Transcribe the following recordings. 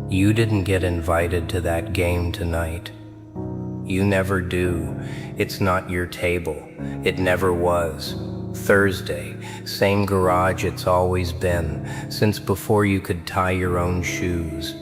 You didn't get invited to that game tonight. You never do. It's not your table. It never was. Thursday, same garage it's always been, since before you could tie your own shoes.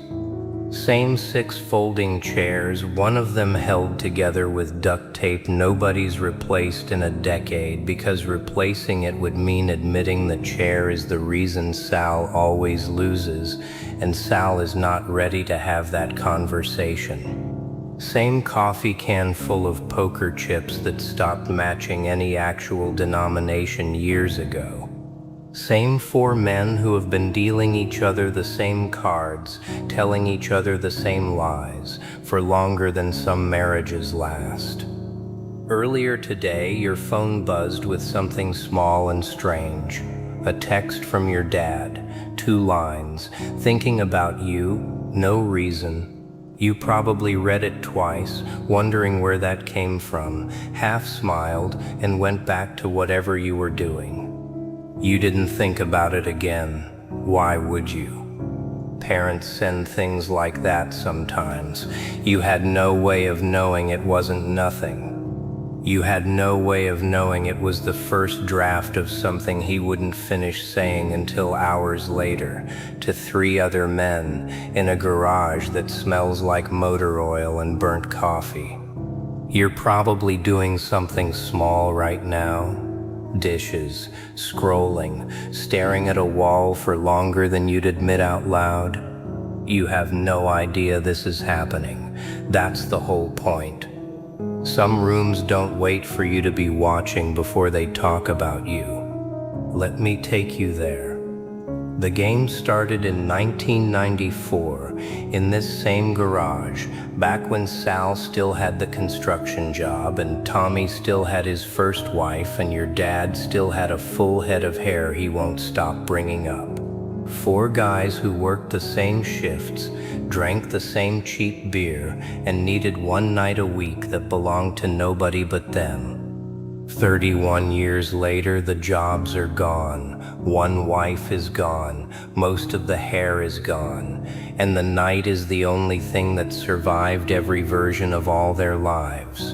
Same 6 folding chairs, one of them held together with duct tape nobody's replaced in a decade, because replacing it would mean admitting the chair is the reason Sal always loses, and Sal is not ready to have that conversation. Same coffee can full of poker chips that stopped matching any actual denomination years ago. Same 4 men who have been dealing each other the same cards, telling each other the same lies, for longer than some marriages last. Earlier today, your phone buzzed with something small and strange. A text from your dad, 2 lines, thinking about you, no reason. You probably read it twice, wondering where that came from, half smiled, and went back to whatever you were doing. You didn't think about it again. Why would you? Parents send things like that sometimes. You had no way of knowing it wasn't nothing. You had no way of knowing it was the first draft of something he wouldn't finish saying until hours later, to 3 other men, in a garage that smells like motor oil and burnt coffee. You're probably doing something small right now. Dishes, scrolling, staring at a wall for longer than you'd admit out loud. You have no idea this is happening. That's the whole point. Some rooms don't wait for you to be watching before they talk about you. Let me take you there. The game started in 1994 in this same garage, back when Sal still had the construction job and Tommy still had his first wife and your dad still had a full head of hair he won't stop bringing up. 4 guys who worked the same shifts, drank the same cheap beer, and needed 1 night a week that belonged to nobody but them. 31 years later, the jobs are gone. 1 wife is gone, most of the hair is gone, and the night is the only thing that survived every version of all their lives.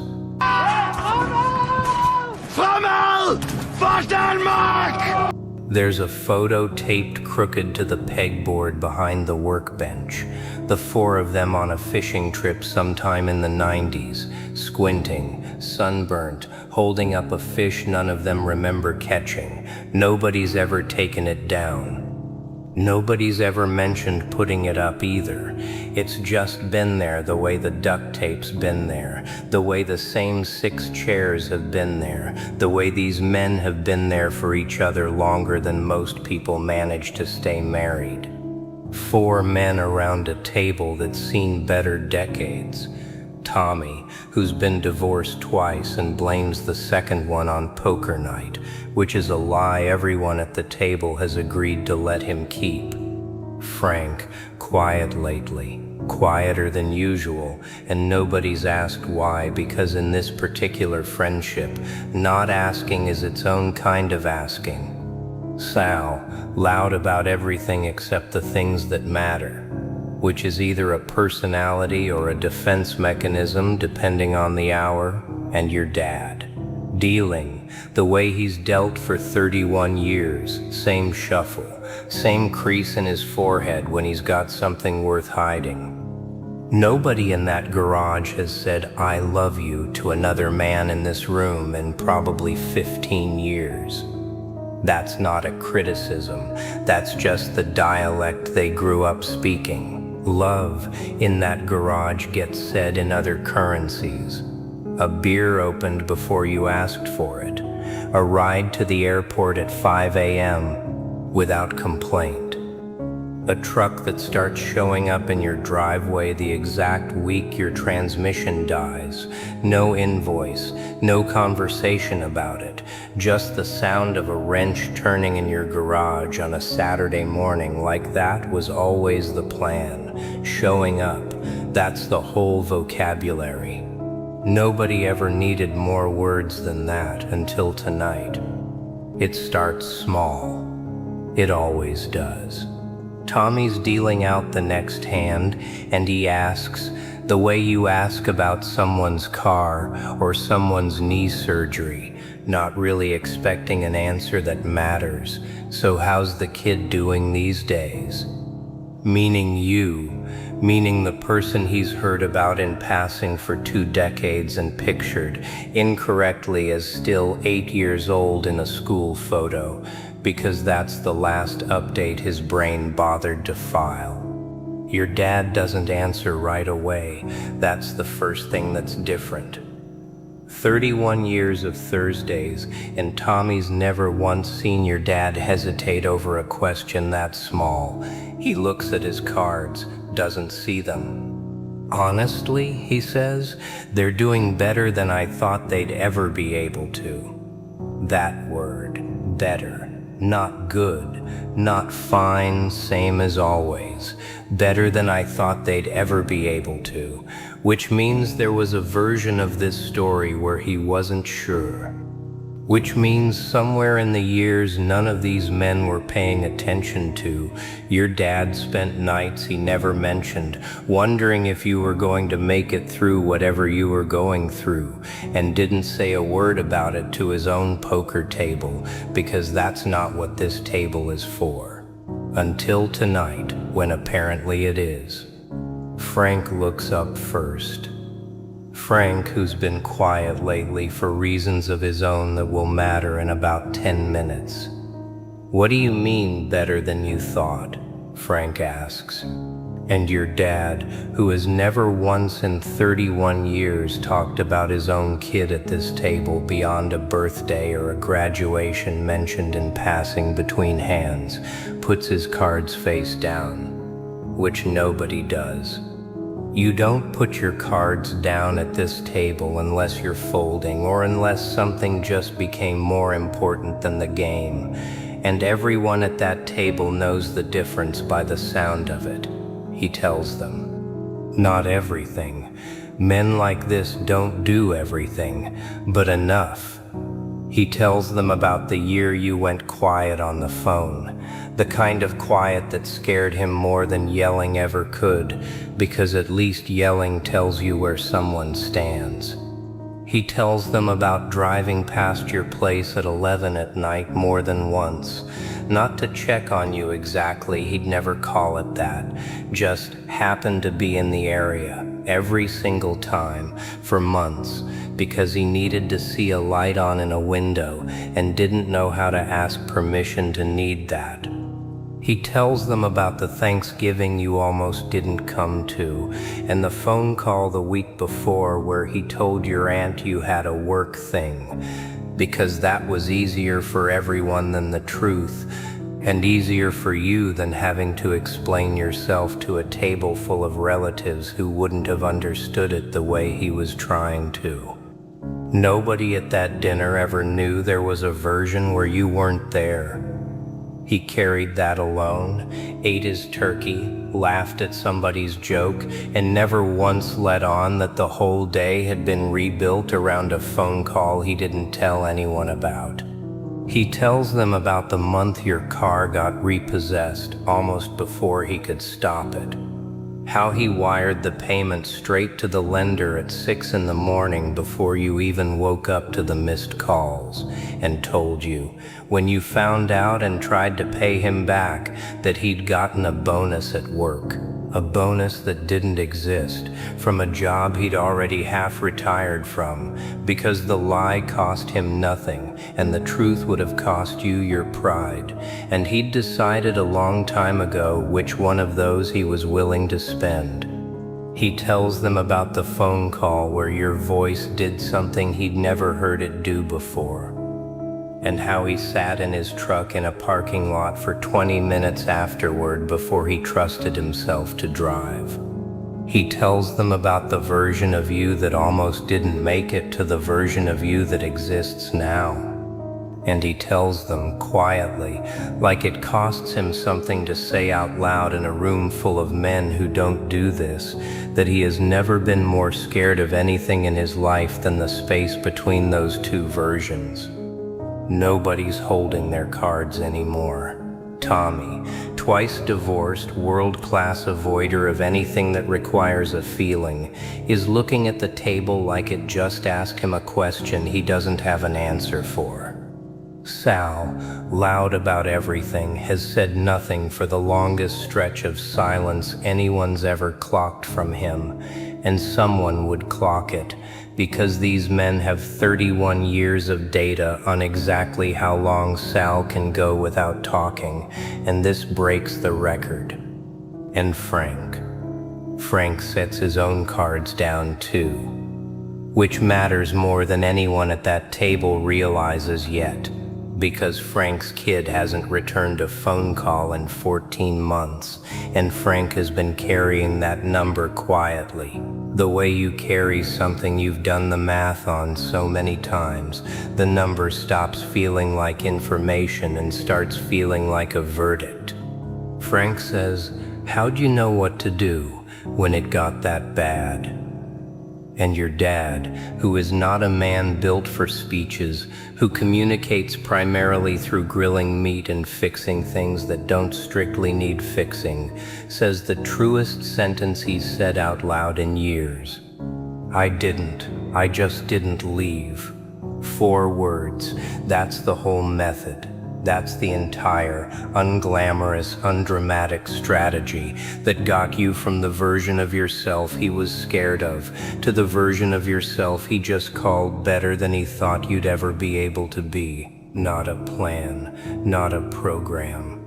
There's a photo taped crooked to the pegboard behind the workbench. The 4 of them on a fishing trip sometime in the 90s, squinting, sunburnt, holding up a fish none of them remember catching. Nobody's ever taken it down. Nobody's ever mentioned putting it up either. It's just been there the way the duct tape's been there, the way the same 6 chairs have been there, the way these men have been there for each other longer than most people manage to stay married. 4 men around a table that's seen better decades. Tommy, who's been divorced twice and blames the second one on poker night, which is a lie everyone at the table has agreed to let him keep. Frank, quiet lately, quieter than usual, and nobody's asked why, because in this particular friendship, not asking is its own kind of asking. Sal, loud about everything except the things that matter, which is either a personality or a defense mechanism depending on the hour, and your dad. Dealing, the way he's dealt for 31 years, same shuffle, same crease in his forehead when he's got something worth hiding. Nobody in that garage has said "I love you" to another man in this room in probably 15 years. That's not a criticism, that's just the dialect they grew up speaking. Love in that garage gets said in other currencies. A beer opened before you asked for it. A ride to the airport at 5 a.m. without complaint. A truck that starts showing up in your driveway the exact week your transmission dies. No invoice, no conversation about it. Just the sound of a wrench turning in your garage on a Saturday morning, like that was always the plan. Showing up, that's the whole vocabulary. Nobody ever needed more words than that until tonight. It starts small. It always does. Tommy's dealing out the next hand, and he asks, the way you ask about someone's car or someone's knee surgery, not really expecting an answer that matters. So how's the kid doing these days? Meaning you, meaning the person he's heard about in passing for 2 decades and pictured incorrectly as still 8 years old in a school photo, because that's the last update his brain bothered to file. Your dad doesn't answer right away. That's the first thing that's different. 31 years of Thursdays, and Tommy's never once seen your dad hesitate over a question that small. He looks at his cards, doesn't see them. Honestly, he says, they're doing better than I thought they'd ever be able to. That word, better. Not good, not fine, same as always. Better than I thought they'd ever be able to, which means there was a version of this story where he wasn't sure. Which means somewhere in the years none of these men were paying attention to, your dad spent nights he never mentioned, wondering if you were going to make it through whatever you were going through, and didn't say a word about it to his own poker table, because that's not what this table is for. Until tonight, when apparently it is. Frank looks up first. Frank, who's been quiet lately for reasons of his own that will matter in about 10 minutes. What do you mean, better than you thought? Frank asks. And your dad, who has never once in 31 years talked about his own kid at this table beyond a birthday or a graduation mentioned in passing between hands, puts his cards face down, which nobody does. You don't put your cards down at this table unless you're folding or unless something just became more important than the game, and everyone at that table knows the difference by the sound of it, he tells them. Not everything. Men like this don't do everything, but enough. He tells them about the year you went quiet on the phone, the kind of quiet that scared him more than yelling ever could, because at least yelling tells you where someone stands. He tells them about driving past your place at 11 at night more than once, not to check on you exactly, he'd never call it that, just happened to be in the area every single time for months, because he needed to see a light on in a window and didn't know how to ask permission to need that. He tells them about the Thanksgiving you almost didn't come to, and the phone call the week before where he told your aunt you had a work thing, because that was easier for everyone than the truth, and easier for you than having to explain yourself to a table full of relatives who wouldn't have understood it the way he was trying to. Nobody at that dinner ever knew there was a version where you weren't there. He carried that alone, ate his turkey, laughed at somebody's joke, and never once let on that the whole day had been rebuilt around a phone call he didn't tell anyone about. He tells them about the month your car got repossessed almost before he could stop it. How he wired the payment straight to the lender at 6 in the morning before you even woke up to the missed calls, and told you, when you found out and tried to pay him back, that he'd gotten a bonus at work. A bonus that didn't exist, from a job he'd already half retired from, because the lie cost him nothing, and the truth would have cost you your pride, and he'd decided a long time ago which one of those he was willing to spend. He tells them about the phone call where your voice did something he'd never heard it do before, and how he sat in his truck in a parking lot for 20 minutes afterward before he trusted himself to drive. He tells them about the version of you that almost didn't make it to the version of you that exists now. And he tells them quietly, like it costs him something to say out loud in a room full of men who don't do this, that he has never been more scared of anything in his life than the space between those two versions. Nobody's holding their cards anymore. Tommy, twice divorced, world-class avoider of anything that requires a feeling, is looking at the table like it just asked him a question he doesn't have an answer for. Sal, loud about everything, has said nothing for the longest stretch of silence anyone's ever clocked from him, and someone would clock it, because these men have 31 years of data on exactly how long Sal can go without talking, and this breaks the record. And Frank sets his own cards down too, which matters more than anyone at that table realizes yet, because Frank's kid hasn't returned a phone call in 14 months, and Frank has been carrying that number quietly. The way you carry something you've done the math on so many times, the number stops feeling like information and starts feeling like a verdict. Frank says, "How'd you know what to do when it got that bad?" And your dad, who is not a man built for speeches, who communicates primarily through grilling meat and fixing things that don't strictly need fixing, says the truest sentence he's said out loud in years. I just didn't leave. 4 words, that's the whole method. That's the entire, unglamorous, undramatic strategy that got you from the version of yourself he was scared of to the version of yourself he just called better than he thought you'd ever be able to be. Not a plan, not a program,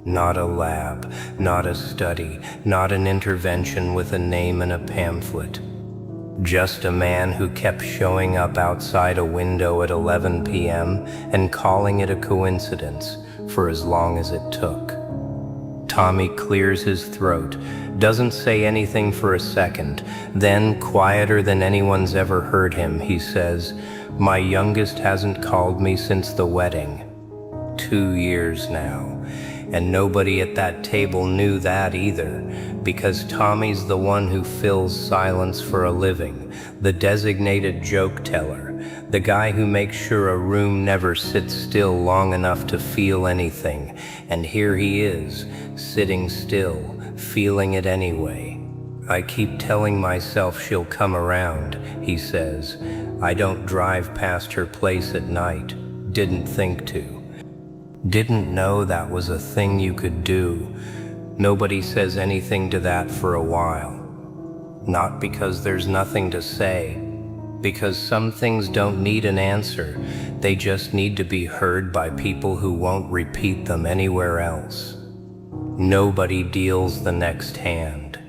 not a lab, not a study, not an intervention with a name and a pamphlet. Just a man who kept showing up outside a window at 11 p.m. and calling it a coincidence for as long as it took. Tommy clears his throat, doesn't say anything for a second, then, quieter than anyone's ever heard him, he says, "My youngest hasn't called me since the wedding. 2 years now." And nobody at that table knew that either, because Tommy's the one who fills silence for a living, the designated joke teller, the guy who makes sure a room never sits still long enough to feel anything. And here he is, sitting still, feeling it anyway. "I keep telling myself she'll come around," he says. "I don't drive past her place at night. Didn't think to. Didn't know that was a thing you could do." Nobody says anything to that for a while. Not because there's nothing to say, because some things don't need an answer. They just need to be heard by people who won't repeat them anywhere else. Nobody deals the next hand.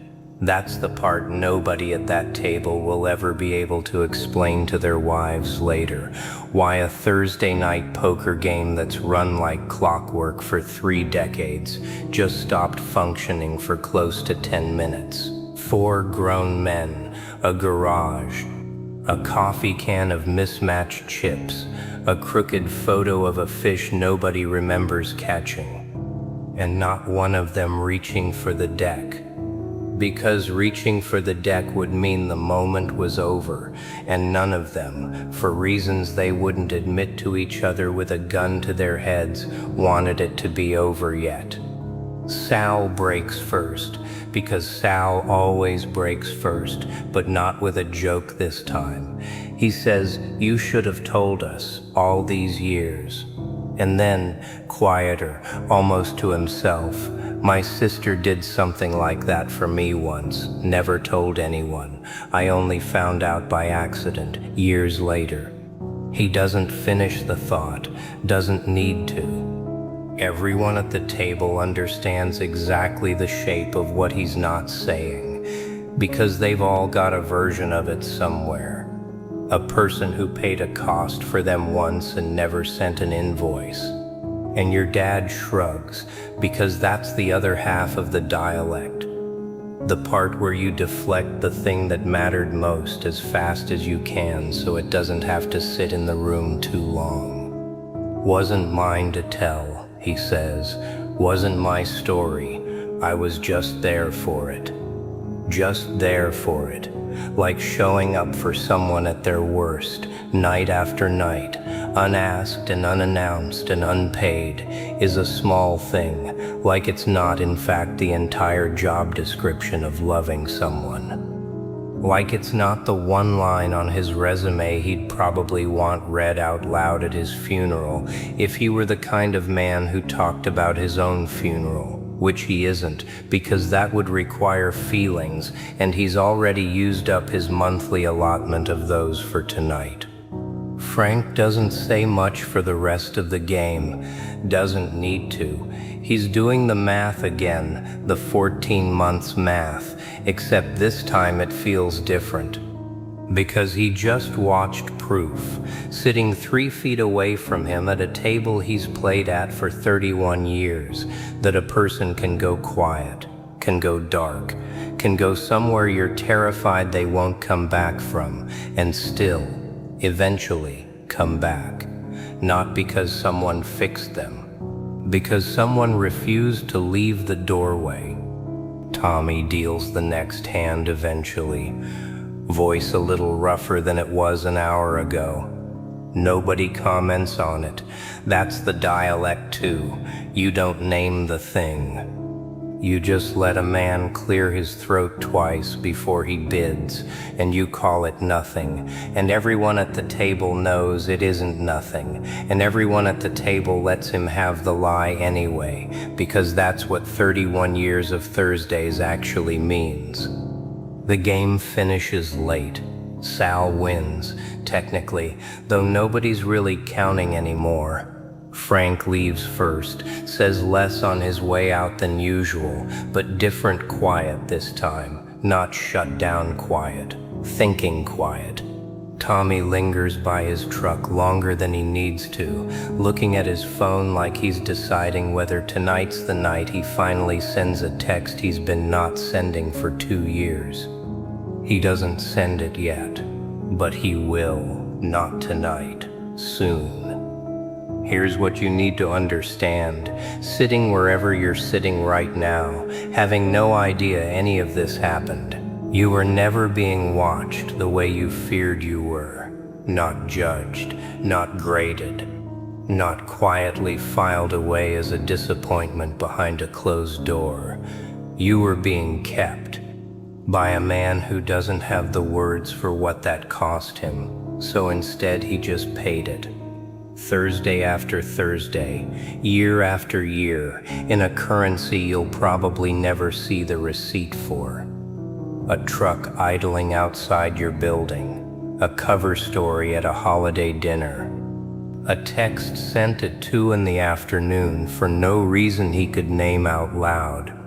That's the part nobody at that table will ever be able to explain to their wives later. Why a Thursday night poker game that's run like clockwork for 3 decades just stopped functioning for close to 10 minutes. 4 grown men, a garage, a coffee can of mismatched chips, a crooked photo of a fish nobody remembers catching, and not one of them reaching for the deck. Because reaching for the deck would mean the moment was over, and none of them, for reasons they wouldn't admit to each other with a gun to their heads, wanted it to be over yet. Sal breaks first, because Sal always breaks first, but not with a joke this time. He says, "You should have told us all these years." And then, quieter, almost to himself, "My sister did something like that for me once, never told anyone. I only found out by accident, years later." He doesn't finish the thought, doesn't need to. Everyone at the table understands exactly the shape of what he's not saying, because they've all got a version of it somewhere. A person who paid a cost for them once and never sent an invoice. And your dad shrugs, because that's the other half of the dialect. The part where you deflect the thing that mattered most as fast as you can so it doesn't have to sit in the room too long. "Wasn't mine to tell," he says. "Wasn't my story. I was just there for it. Just there for it." Like showing up for someone at their worst, night after night, unasked and unannounced and unpaid, is a small thing, like it's not in fact the entire job description of loving someone. Like it's not the one line on his resume he'd probably want read out loud at his funeral if he were the kind of man who talked about his own funeral, which he isn't, because that would require feelings, and he's already used up his monthly allotment of those for tonight. Frank doesn't say much for the rest of the game, doesn't need to. He's doing the math again, the 14 months math, except this time it feels different. Because he just watched proof, sitting 3 feet away from him at a table he's played at for 31 years, that a person can go quiet, can go dark, can go somewhere you're terrified they won't come back from, and still, eventually, come back. Not because someone fixed them, because someone refused to leave the doorway. Tommy deals the next hand eventually, voice a little rougher than it was an hour ago. Nobody comments on it. That's the dialect too. You don't name the thing. You just let a man clear his throat twice before he bids, and you call it nothing, and everyone at the table knows it isn't nothing, and everyone at the table lets him have the lie anyway, because that's what 31 years of Thursdays actually means. The game finishes late. Sal wins, technically, though nobody's really counting anymore. Frank leaves first, says less on his way out than usual, but different quiet this time, not shut down quiet, thinking quiet. Tommy lingers by his truck longer than he needs to, looking at his phone like he's deciding whether tonight's the night he finally sends a text he's been not sending for 2 years. He doesn't send it yet, but he will, not tonight, soon. Here's what you need to understand. Sitting wherever you're sitting right now, having no idea any of this happened, you were never being watched the way you feared you were. Not judged, not graded, not quietly filed away as a disappointment behind a closed door. You were being kept by a man who doesn't have the words for what that cost him, so instead he just paid it. Thursday after Thursday, year after year, in a currency you'll probably never see the receipt for. A truck idling outside your building, a cover story at a holiday dinner, a text sent at 2 in the afternoon for no reason he could name out loud,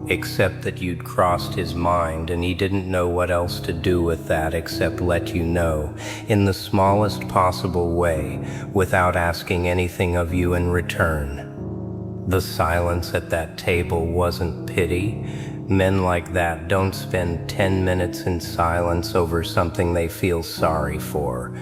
except that you'd crossed his mind and he didn't know what else to do with that except let you know, in the smallest possible way, without asking anything of you in return. The silence at that table wasn't pity. Men like that don't spend 10 minutes in silence over something they feel sorry for.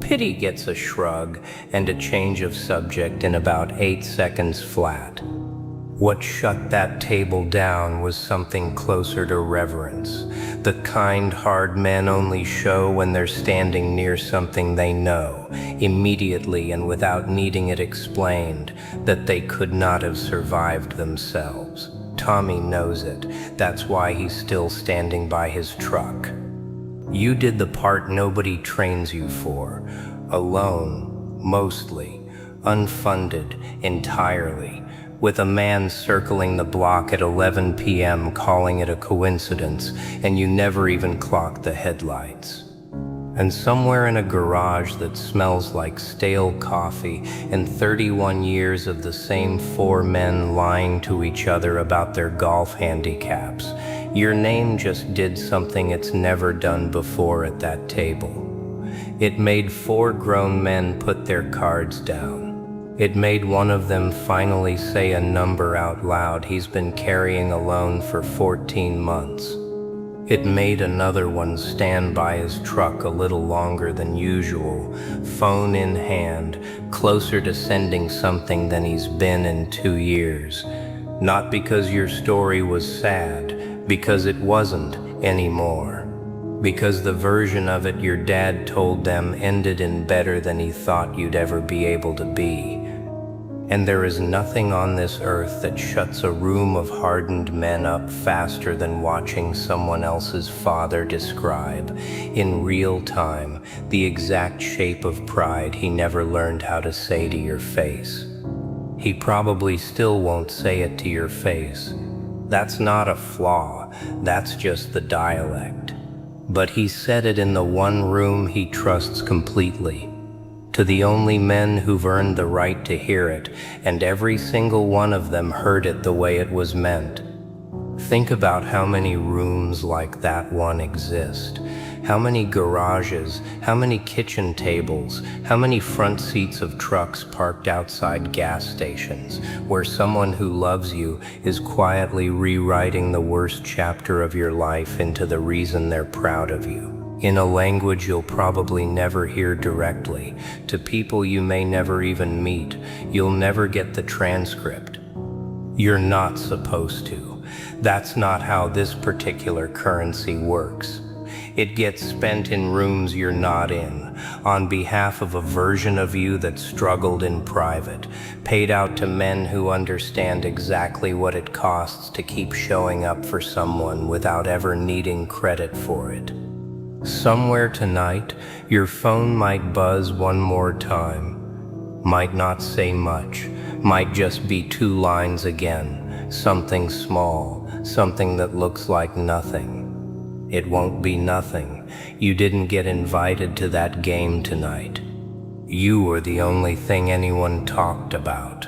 Pity gets a shrug and a change of subject in about 8 seconds flat. What shut that table down was something closer to reverence, the kind hard men only show when they're standing near something they know, immediately and without needing it explained, that they could not have survived themselves. Tommy knows it. That's why he's still standing by his truck. You did the part nobody trains you for, alone, mostly, unfunded, entirely, with a man circling the block at 11 p.m. calling it a coincidence, and you never even clocked the headlights. And somewhere in a garage that smells like stale coffee and 31 years of the same 4 men lying to each other about their golf handicaps, your name just did something it's never done before at that table. It made 4 grown men put their cards down. It made one of them finally say a number out loud he's been carrying alone for 14 months. It made another one stand by his truck a little longer than usual, phone in hand, closer to sending something than he's been in 2 years. Not because your story was sad, because it wasn't anymore. Because the version of it your dad told them ended in better than he thought you'd ever be able to be. And there is nothing on this earth that shuts a room of hardened men up faster than watching someone else's father describe, in real time, the exact shape of pride he never learned how to say to your face. He probably still won't say it to your face. That's not a flaw, that's just the dialect. But he said it in the one room he trusts completely, to the only men who've earned the right to hear it, and every single one of them heard it the way it was meant. Think about how many rooms like that one exist. How many garages, how many kitchen tables, how many front seats of trucks parked outside gas stations, where someone who loves you is quietly rewriting the worst chapter of your life into the reason they're proud of you, in a language you'll probably never hear directly, to people you may never even meet. You'll never get the transcript. You're not supposed to. That's not how this particular currency works. It gets spent in rooms you're not in, on behalf of a version of you that struggled in private, paid out to men who understand exactly what it costs to keep showing up for someone without ever needing credit for it. Somewhere tonight, your phone might buzz one more time, might not say much, might just be 2 lines again, something small, something that looks like nothing. It won't be nothing. You didn't get invited to that game tonight. You were the only thing anyone talked about.